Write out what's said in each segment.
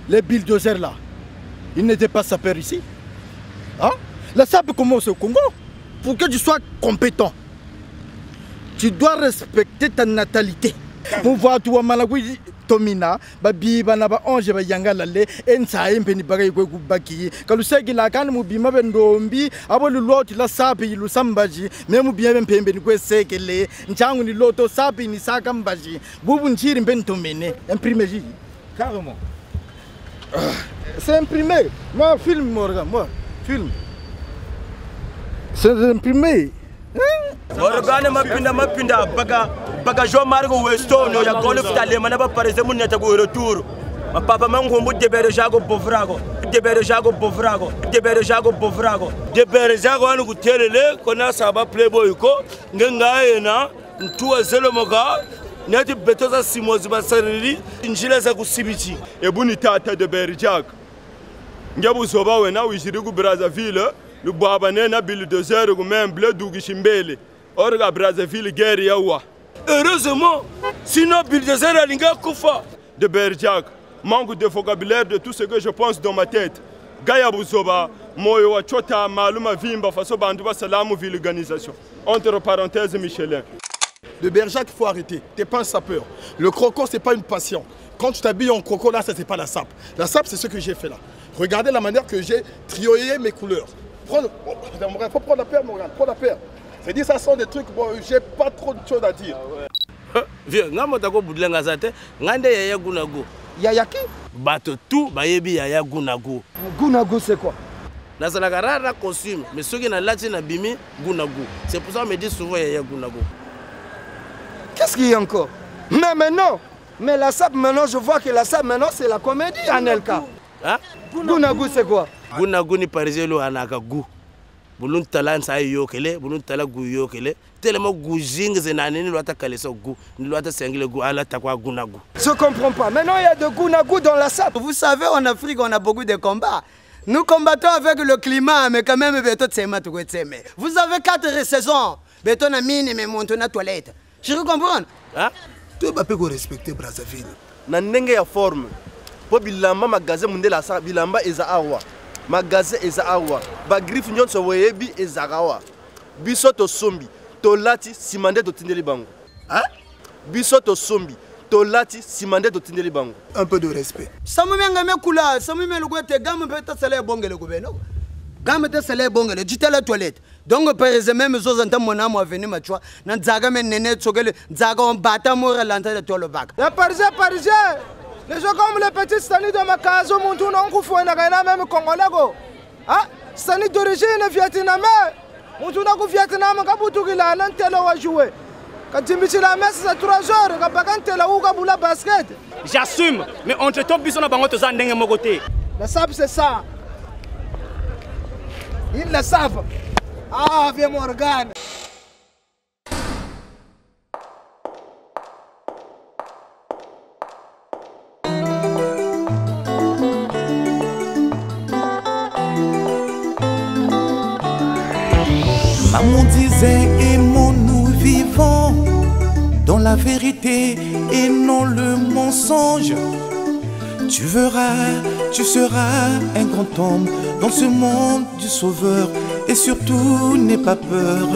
les bulldozers là, ils n'étaient pas sapeurs ici. Hein? La SAP commence au Congo. Pour que tu sois compétent, tu dois respecter ta natalité. Mon voix, tu vois, Malawi, Tomina, Babi, Banaba, Ange, Yanga, Lale, Ensa, Impeni, Bagay, Baki, Kaluseki, la Kan, Mubima, Bendombi, Abo, le lot, la Sapi, le Sambaji, même bien Pembe, Sekele, Njang, le loto, Sapi, ni Sakambaji, Boubun Chir, Bentomene, imprimé. Carrément. C'est imprimé. Moi, film, Morgan, moi, film. C'est imprimé. Organe mapinda baga jo margo weston ya golf tale manaba pareze mun neta go retour ma papa mango mu debere jago bovrago debere jago anu gutelele kona saba playboy ko ngenga yena ntuwa zelo moga neti betoza simozi basariri njile za kusibiti ebuni tata debere jago ngebu zoba wena wishiri ku Brazzaville le boabane na bulldozer ou même bleu dougishimbele orga Brazzaville guerre yawa. Heureusement, sinon bulldozer alinga kufa de Berjak. Manque de vocabulaire de tout ce que je pense dans ma tête. Gaya Bouzoba, moyo wa chota maluma vimba faso banduba salamu vulganisation. Entre parenthèses Michelin. De Berjac, il faut arrêter. T'es pas un sapeur. Le croco, c'est pas une passion. Quand tu t'habilles en croco, là, ça c'est pas la sape. La sape, c'est ce que j'ai fait là. Regardez la manière que j'ai trioyé mes couleurs. Il faut prendre la paire, Morgan, prends la paire. C'est dit, ça sont des trucs, bon, j'ai pas trop de choses à dire. Vieux, ngamotako boudlenga zate, ngande yaya gunago. Yaya qui? Bato tout, bayebi yaya gunago. Gunago c'est quoi? Nazalaka rara costume, mais ceux qui na lati na bimi gunago. C'est pour ça qu'on me dit souvent yaya gunago. Qu'est-ce qu'il y a encore? Mais maintenant, mais la sape maintenant, je vois que la sape maintenant c'est la comédie, Anelka. Hein? Gunago c'est quoi? Gunago ni pariselo anaka gu. Bulun talan sa yokele, bulun tala gu yokele. Tellement goujing zenani ni loata kaleso gu, ni loata sengle gu ala takwa gunago. Je comprends pas. Maintenant il y a de gunago dans la sape. Vous savez, en Afrique, on a beaucoup de combats. Nous combattons avec le climat, mais quand même, vous avez 4 saisons. Béton a mine, mais monte na toilette. Je comprends. Hein? Tu vas pas respecter Brazzaville. Na ndenge ya forme. Po bilamba magaze mundela sa bilamba eza awa. Magaze eza awa. Ba griffe nyonso weyebi eza awa. Biso to sombi. To lati simande to tindeli bango. Hein? Biso to sombi. To lati simande to tindeli bango. Un peu de respect. Samu menga mekula, samu melugote gamme peta sale bongele gubeno. Gamme te sale bongele, jite la toilette. Donc par exemple même zozanta mona mo venu machwa, na nzaga men nene tsogele, nzaga on bata mo relanta de tolo bac. La parisien. Les gens comme les petits Stani de Makazo, mon tour non coufou, même Congolais. Ah, Stani d'origine vietnamais. Mon tour non Vietnam, Kaboutouila, l'antenne a joué. Quand tu me dis la messe, c'est 3 heures, Kabakante la Ougaboula basket. J'assume, mais entre toi, bisous na bangoto zandenge mogoté. La sable, c'est ça. Ils le savent. Ah, viens Morgan. Maman disait, aimons-nous vivants dans la vérité et non le mensonge. Tu verras, tu seras un grand homme dans ce monde du sauveur. Et surtout, n'aie pas peur.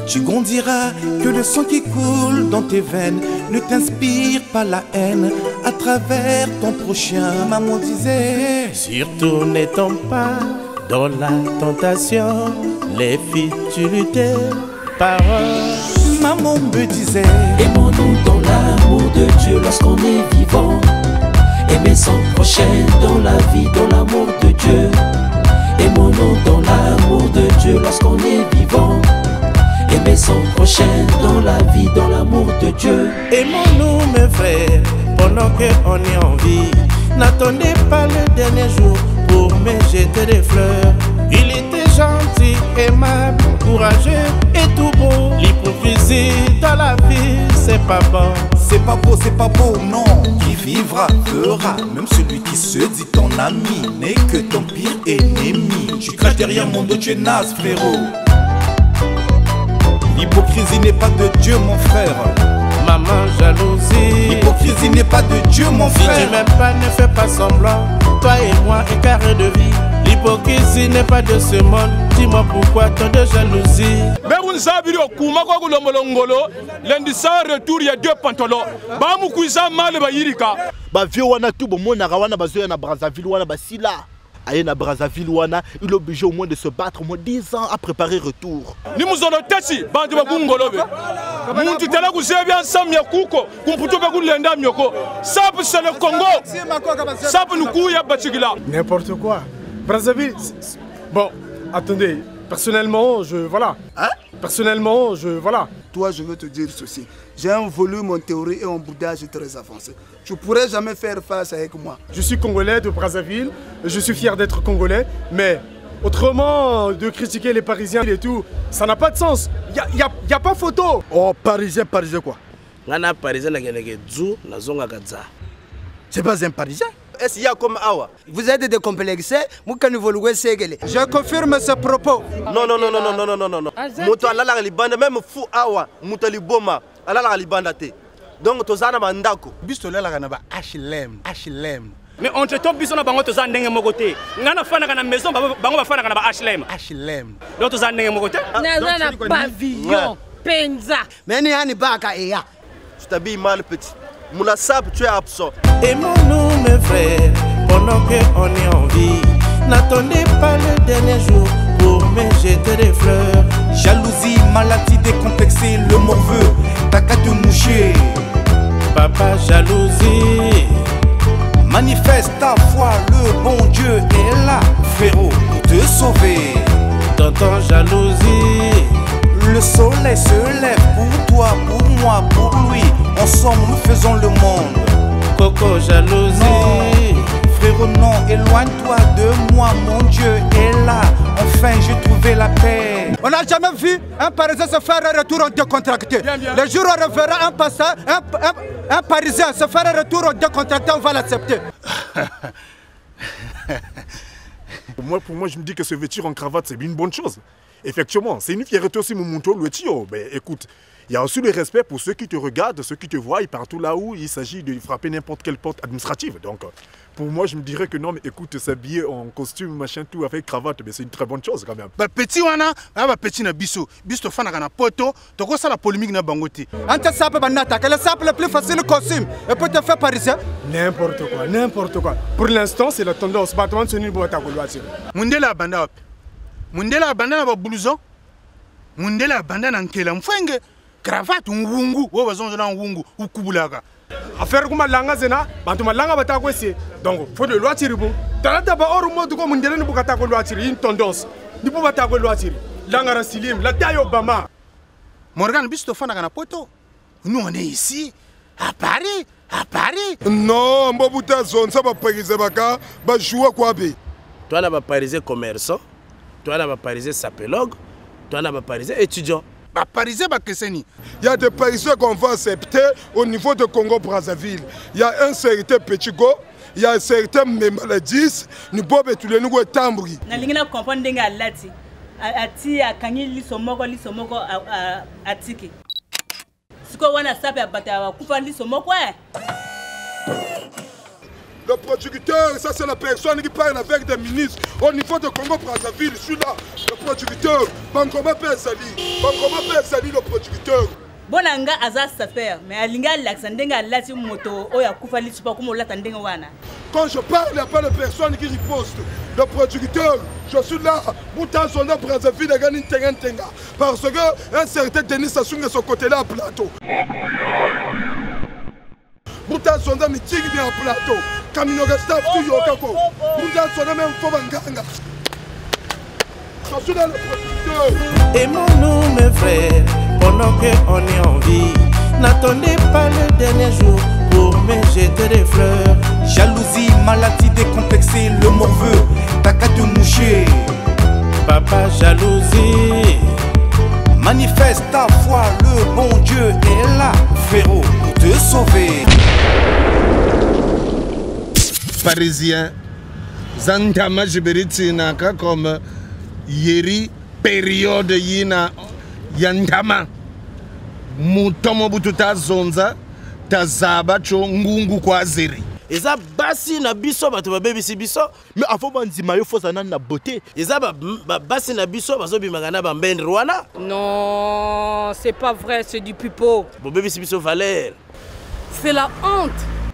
Tu grandiras, que le sang qui coule dans tes veines ne t'inspire pas la haine à travers ton prochain. Maman disait, surtout n'étant pas dans la tentation, les futilités, paroles. Maman me disait, aimons-nous dans l'amour de Dieu lorsqu'on est vivant. Aimer son prochain dans la vie, dans l'amour de Dieu. Aimons-nous dans l'amour de Dieu lorsqu'on est vivant. Aimer son prochain dans la vie, dans l'amour de Dieu. Aimons-nous mes frères pendant qu'on est en vie. N'attendez pas le dernier jour pour me jeter des fleurs. Il était gentil, aimable, courageux et tout beau. L'hypocrisie dans la vie, c'est pas bon. c'est pas beau, non. Qui vivra, fera. Même celui qui se dit ton ami n'est que ton pire ennemi. Tu craches derrière mon dos, tu es naze, frérot. L'hypocrisie n'est pas de Dieu, mon frère. Maman jalousie. L'hypocrisie n'est pas de Dieu, mon Si frère. tu m'aimes pas, ne fais pas semblant. Toi et moi, un carré de vie. L'hypocrisie n'est pas de ce monde. Dis-moi pourquoi tant de jalousie. Mais vous savez, lundi soir, retour, il y a 2 pantalons. Bamou Kouisa mal Bayirika. Ba vieux wana tout bon mon arawana bazoya na Brazzaville wana basila. Aye na Brazzaville wana, il est obligé au moins de se battre au moins 10 ans à préparer retour. Ni muzono tesi bandi bakungolobe. Muntu tela kusebya samya kuko, kumputoka kulenda myoko. Sapu c'est le Congo. Sapu nukuya batigila. N'importe quoi. Brazzaville. Bon, attendez. Personnellement, voilà. Hein? Personnellement, voilà. Toi, je veux te dire ceci. J'ai un volume en théorie et en boudage très avancé. Tu ne pourrais jamais faire face avec moi. Je suis congolais de Brazzaville. Je suis fier d'être congolais. Mais autrement, de critiquer les Parisiens et tout, ça n'a pas de sens. Y a pas photo. Oh, Parisien quoi? C'est pas un Parisien. Est-ce qu'il y a comme Awa? Vous êtes décomplexés, je confirme ce propos. Non. Moto alala libanda même fou Awa, moto liboma, alala libanda te. Donc tozana mandako. Bisto la na ba HLM. Mais entre toi, bisous na bango tozana ndenge mokote. Ngana fana kana maison bango ba fana kana ba HLM. Donc tozana ndenge mokote. Na pavillon, penza. Mais ni ani baka eya. Tu t'habilles mal petit. Moula sap, tu es absent. Aimons-nous mes frères, pendant qu'on est en vie. N'attendez pas le dernier jour pour me jeter des fleurs. Jalousie, maladie décomplexée, le morveux, t'as qu'à te moucher. Papa jalousie. Manifeste ta foi, le bon Dieu est là, frérot, pour te sauver. Tonton jalousie. Le soleil se lève pour toi, pour moi, pour lui. Ensemble nous faisons le monde. Coco jalousie. Non, frérot non, éloigne-toi de moi, mon Dieu est là. Enfin j'ai trouvé la paix. On n'a jamais vu un Parisien se faire un retour en décontracté. Le jour où on reverra un Parisien se faire un retour en décontracté, on va l'accepter. Pour moi, je me dis que se vêtir en cravate, c'est une bonne chose. Effectivement, c'est une fierté aussi, mon monto, le tio. Mais écoute, il y a aussi le respect pour ceux qui te regardent, ceux qui te voient, et partout là où il s'agit de frapper n'importe quelle porte administrative. Donc, pour moi, je me dirais que non, mais écoute, s'habiller en costume, machin, tout, avec cravate, c'est une très bonne chose quand même. Bah, petit wana, petit na biso, biso fana kana poto, toko ça la polémique na bangote. Ante sape banata, quel est le plus facile costume et pour te faire parisien? N'importe quoi. Pour l'instant, c'est la tendance. Battement de boîte à gauloise. Mundela banda. Mundela banda na ba blouson. Mundela banda na nkela mfenge. Cravate ungungu, wo bazonzo na ungungu ukubulaka. Affaire kuma langa zena, bantu malanga batakwese. Donc faut de loi tiribu. Talata ba oru modu ko mundele ni bukata ko loi tiri, une tendance. Ni po bata ko loi tiri. Langa rasilim, la taille Obama. Morgan bisto fana kana poto. Nous on est ici à Paris, Non, mbobuta zone ça va parisien baka, ba jouer quoi bé. Toi là ba parisien commerçant, toi là ba parisien sapélogue, toi là ba parisien étudiant. Il y a des Parisiens qu'on va accepter au niveau de Congo-Brazzaville. Il y a un certain petit go, il y a un certain maladies, nous pouvons tous les nouveaux tambri. Nalingina comprendre denga lati. Ati akanyi lisomoko atiki. Siko wana sape abata kufa lisomoko Le producteur, ça c'est la personne qui parle avec des ministres au niveau de Congo-Brazzaville. Je suis là, le producteur. Bankoma peut salir le producteur. Bonanga aza saper, mais alinga laksandenga lati moto oya kufa lisupa comme la tandenga wana. Quand je parle, il n'y a pas de personne qui riposte. Le producteur, je suis là. Boutan son nom Brazzaville et gagne tenga. Parce que un certain Denis Sassou de ce côté-là à plateau. Boutan son nom meeting bien à plateau. Kaminoga staff tout yokako. Boutan son nom même Fobanganga. Je suis là le producteur. Aimons-nous mes frères, pendant qu'on est en vie. N'attendez pas le dernier jour pour me jeter des fleurs. Jalousie, maladie décomplexée, le morveux, t'as qu'à te moucher. Papa jalousie. Manifeste ta foi, le bon Dieu est là, frérot, pour te sauver. Parisien, Zantama Jiberiti naka comme Yeri, période yina Yantama. mutomo butu tazonza tazaba cho ngungu kwa zeri. Eza basi na biso bato babebisi biso. Mais avant bandima yo foza na beauté. Eza basi na biso bazo bimagana ba mbendre wana. Non, c'est pas vrai, c'est du pipeau. Bobebisi biso Valère. C'est la honte.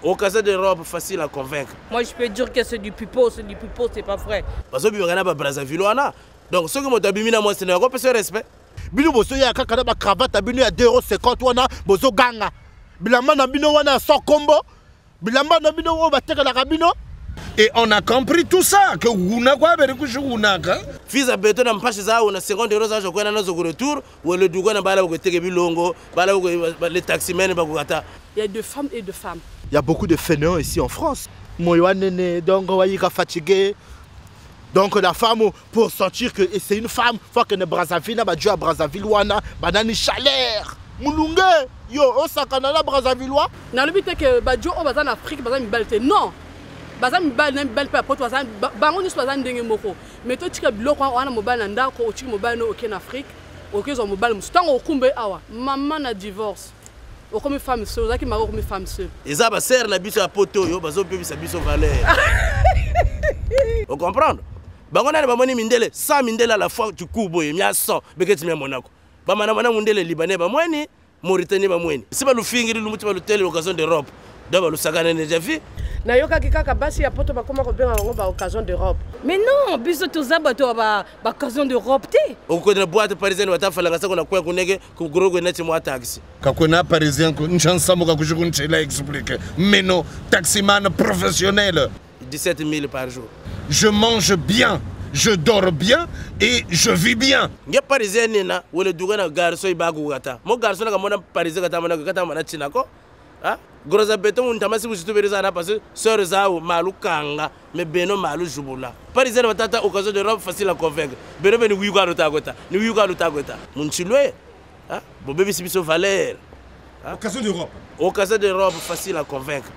Au cas de robe facile à convaincre. Moi je peux dire que c'est du pipeau, c'est pas vrai. Bazo bimagana ba Brazzaville wana. Donc ce que mo tabimina moi c'est n'ako pas respect. Bino boso ya kaka na ba cravate bino ya 2,50 € wana bozo ganga. Bilamba na bino wana sans combo. Bilamba na bino wo bateka la kabino. Et on a compris tout ça que una kwa bere ku shunaka. Fils à béton na mpache za na seconde rose je kwa na zo retour ou le dugo na bala ko teke bilongo, bala ko les taximens ba ko kata. Il y a de femmes et de femmes. Il y a beaucoup de fainéants ici en France. Moyo nene donc wayika fatigué. Donc la femme pour sentir que c'est une femme, faut que ne Brazzaville na ba Dieu à Brazzaville wana banani chaleur. Mulunge yo osakana na Brazzaville wa. Na le but que ba Dieu o bazan Afrique bazan mibalte. Non. Bazan mibal na mibal pa poto bazan bango nyusu bazan ndenge moko. Mais to tika biloko wana mobile na ndako o tika mobile no ok en Afrique. Ok zo mobile mustango okumbe awa. Maman na divorce. O comme femme seule, ozaki maro comme femme seule. Eza ba serre na biso ya poto yo bazo pebisa biso Valère. On comprendre? Bango na ba moni mindele 100 mindele à la fois tu kubo ye mia 100 beketi mia Monaco. Ba mana mundele libanais ba mweni Mauritanie ba mweni. Si ba lufingiri lumuti ba lutele occasion d'Europe. Daba lusagana déjà vu. Na yoka kaka basi ya poto ba koma ko benga ngo ba occasion d'Europe. Mais non, biso toza bato ba occasion d'Europe te. O ko na boîte parisienne watafala ngasa kuna kwa kunege ku grogo neti mo taxi. Kakona parisien ko nchansa mo kakushuku nchela expliquer. Mais non, taximan professionnel. 17 000 par jour. Je mange bien, je dors bien et je vis bien. Nge parisien nena wole duga na garso ibagu gata. Mo garso na kamona parisien kata mana china ko. Ah, groza beton on tamasi busitu bereza na parce sœur zao malukanga mais beno malu jubula. Parisien batata occasion de robe facile à convaincre. Beno beni wiga lutagota. Ni wiga lutagota. Munchilwe. Ah, bo bébé sibiso Valère. Occasion de robe. Occasion de robe facile à convaincre.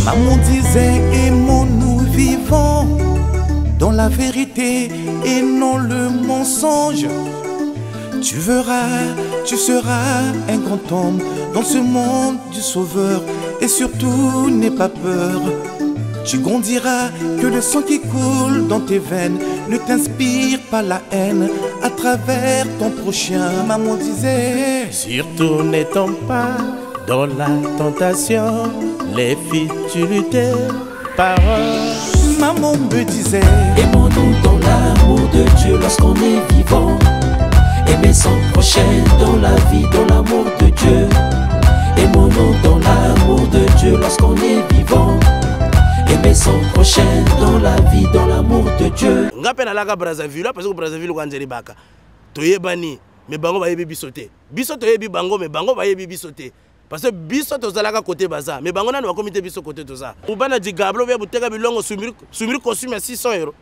Maman disait aimons-nous vivons dans la vérité et non le mensonge. Tu verras, tu seras un grand homme dans ce monde du sauveur. Et surtout n'aie pas peur. Tu grandiras, que le sang qui coule dans tes veines ne t'inspire pas la haine à travers ton prochain. Maman disait surtout n'étant pas dans la tentation, les futilités, paroles. Maman me disait aimons-nous dans l'amour de Dieu lorsqu'on est vivant. Aimer son prochain dans la vie, dans l'amour de Dieu. Aimons-nous dans l'amour de Dieu lorsqu'on est vivant. Aimer son prochain dans la vie, dans l'amour de Dieu. Ngape na laka Brazzaville parce que Brazzaville ko nzeri baka. Toyebani mais bango ba yebi bisote. Biso toyebi bango mais bango ba yebi bisote. Parce que biso tozalaka côté baza mais bango nani ba comité biso côté toza. Ubana di gablo bya buteka bilongo sumiri costume à 600 €.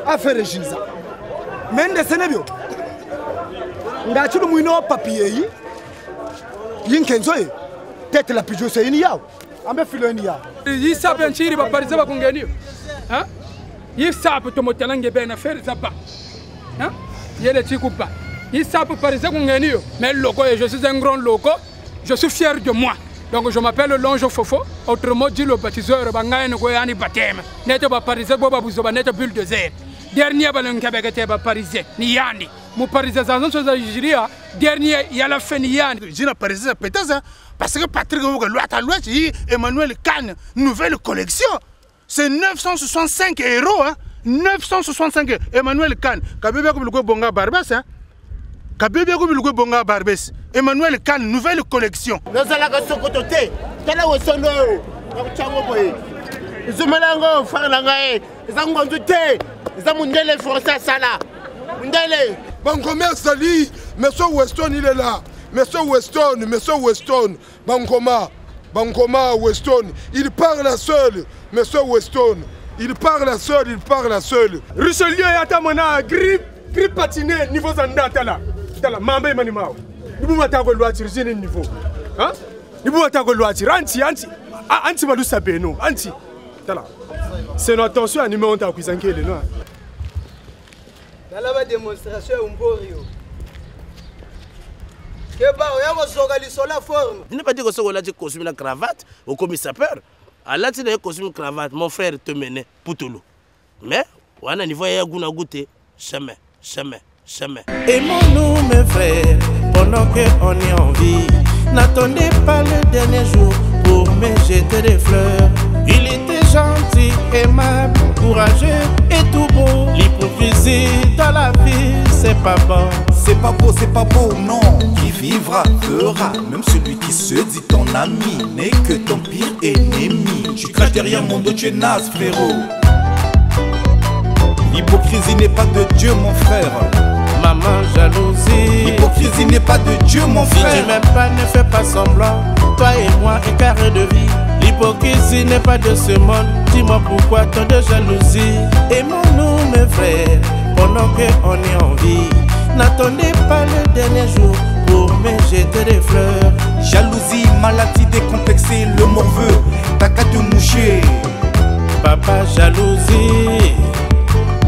Affaire Ginza. Mende senebio. Ngachulu mwino papier yi. Yinkenzo yi. Tête la pigeon c'est une yao. Ambe filo une yao. Yi sape nchiri ba parize ba kungeni. Hein? Yi sape to motalange ben affaire zaba. Hein? Yele chikupa. Yi sape parize kungeni yo. Mais logo je suis un grand logo. Je suis fier de moi. Donc je m'appelle Longe Fofo, autrement dit le baptiseur bangaine goyani baptême. Neto ba parize bo ba buzo ba neto bulldozer. Dernier ballon kabegete ba parize ni yani. Mon parisien zanzo za Nigeria, dernier y a la fin ni yani. Je na parisien peut-être parce que Patrick Ouga l'ouest à l'ouest, Emmanuel Kahn, nouvelle collection. C'est 965 € hein. 965 €. Emmanuel Kahn, kabebe ko biloko bonga barbes hein. Kabebe ko biloko bonga barbes. Emmanuel Kahn, nouvelle collection. Nous allons à Sokoto te. Tala wosono. Chango boy. Zumelango farlangae. Zangondu te. Zamundele français sala. Mundele. Bangoma Sali, Monsieur Weston il est là. Monsieur Weston, Bangoma Weston, il parle seul. Monsieur Weston, il parle seul. Richelieu et Atamona, grip patiné, niveau Zanda, tala. Tala, Mambe Manimao. Nibu matako loatir zini niveau. Hein? Nibu matako loatir anti malusa beno anti. Tala. C'est notre attention à numéro ta kuizanke le no. Dans la démonstration umborio. Que ba oya ko sogali sola forme. Je n'ai pas dit que sogola tu costume la cravate au commis sapeur. Allah tu as costume cravate mon frère te menait Poutoulou. Mais on a niveau ya guna goûter jamais. Aimons-nous mes frères pendant qu'on est en vie. N'attendez pas le dernier jour pour me jeter des fleurs. Il était gentil, aimable, courageux et tout beau. L'hypocrisie dans la vie, c'est pas bon. C'est pas beau, non. Qui vivra, fera. Même celui qui se dit ton ami n'est que ton pire ennemi. Tu craches derrière mon dos, tu es naze, frérot. L'hypocrisie n'est pas de Dieu, mon frère. Maman, jalousie. L'hypocrisie n'est pas de Dieu, mon frère. Si tu m'aimes pas, ne fais pas semblant. Toi et moi, un carré de vie. L'hypocrisie n'est pas de ce monde. Dis-moi pourquoi tant de jalousie. Aimons-nous, mes frères, pendant qu'on est en vie. N'attendez pas le dernier jour pour me jeter des fleurs. Jalousie, maladie décomplexée, le morveux, t'as qu'à te moucher. Papa, jalousie.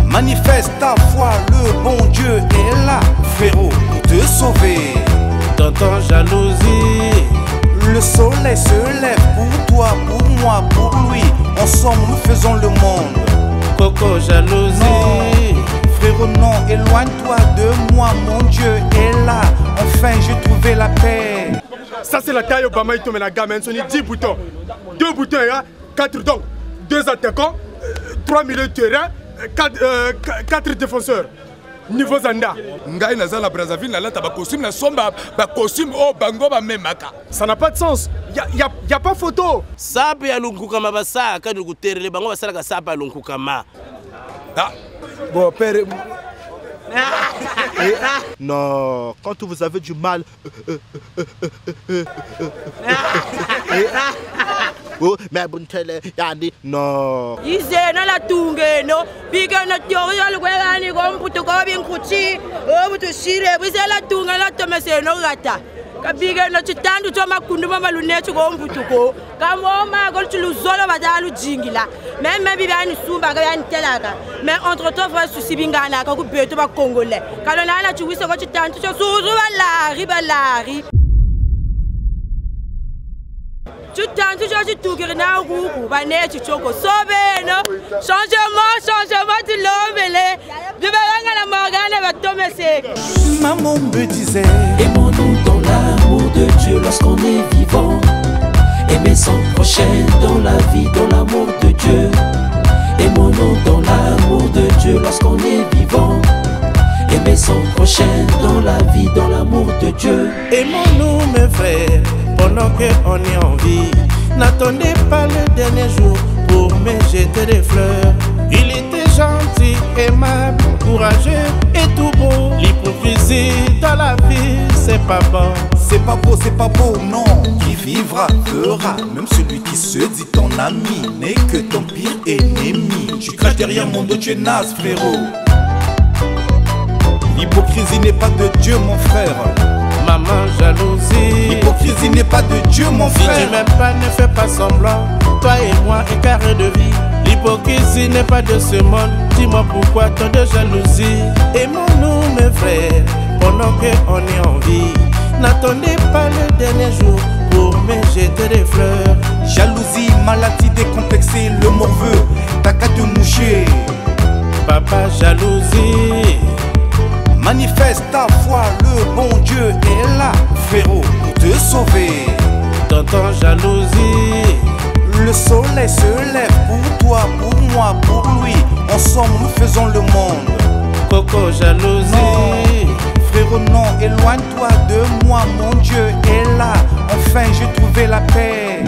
Manifeste ta foi, le bon Dieu est là, frérot, pour te sauver. Tonton, jalousie. Le soleil se lève pour toi, pour moi, pour lui. Ensemble, nous faisons le monde. Coco, jalousie. Non, frérot, non, éloigne-toi de moi, mon Dieu est là. Enfin, j'ai trouvé la paix. Ça, c'est la taille Obama, il tombe la gamme, on est 10 boutons. 2 boutons, 4 donc. 2 attaquants, 3 milieux de terrain. 4 défenseurs. Niveau Zanda. Ngai naza la Brazzaville na lata ba costume na somba ba costume oh bango ba memaka. Ça n'a pas de sens. Y a pas photo. Sape ya lunkuka mabasa ka du kuterele bango basala ka sape ya lunkuka ma. Ah. Bon père. Non, quand vous avez du mal. Oh, mais bon télé, yandi, non. Izena la tunge no, biga na tiori ya lugwela ni gomputo ko binkuchi, o buto shire, bizela tunga la tomese no gata. Kabiga na chitandu to makundu mama lunecho gomputo ko. Kamoma gol chuluzolo badalu jingila. Même biba ni sumba ga yani telaka. Mais entre temps frère souci bingana ka ku beto ba congolais. Kalona na chuwise ko chitandu cho suzu balari. Tu t'en tu tout qui n'a roux, bané, tu choco, sauvé, non? Changement de l'homme, de la morgane va tomber sec. Maman me disait, aimons-nous dans l'amour de Dieu lorsqu'on est vivant. Aimer son prochain dans la vie, dans l'amour de Dieu. Aimons-nous dans l'amour de Dieu lorsqu'on est vivant. Aimer son prochain dans la vie, dans l'amour de Dieu. Aimons-nous mes frères, pendant qu'on est en vie. N'attendez pas le dernier jour pour me jeter des fleurs. Il était gentil, aimable, courageux et tout beau. L'hypocrisie dans la vie, c'est pas bon. C'est pas beau, non. Qui vivra, fera. Même celui qui se dit ton ami n'est que ton pire ennemi. Tu craches derrière mon dos, tu es naze, frérot. L'hypocrisie n'est pas de Dieu, mon frère. Maman, jalousie. L'hypocrisie n'est pas de Dieu, mon frère. Si tu m'aimes pas, ne fais pas semblant. Toi et moi, un carré de vie. L'hypocrisie n'est pas de ce monde. Dis-moi pourquoi tant de jalousie. Aimons-nous, mes frères, pendant qu'on est en vie. N'attendez pas le dernier jour pour me jeter des fleurs. Jalousie, maladie décomplexée, le morveux, t'as qu'à te moucher. Papa, jalousie. Manifeste ta foi, le bon Dieu est là, frérot, pour te sauver. Tonton, jalousie. Le soleil se lève pour toi, pour moi, pour lui. Ensemble, nous faisons le monde. Coco, jalousie. Non, frérot, non, éloigne-toi de moi, mon Dieu est là. Enfin, j'ai trouvé la paix.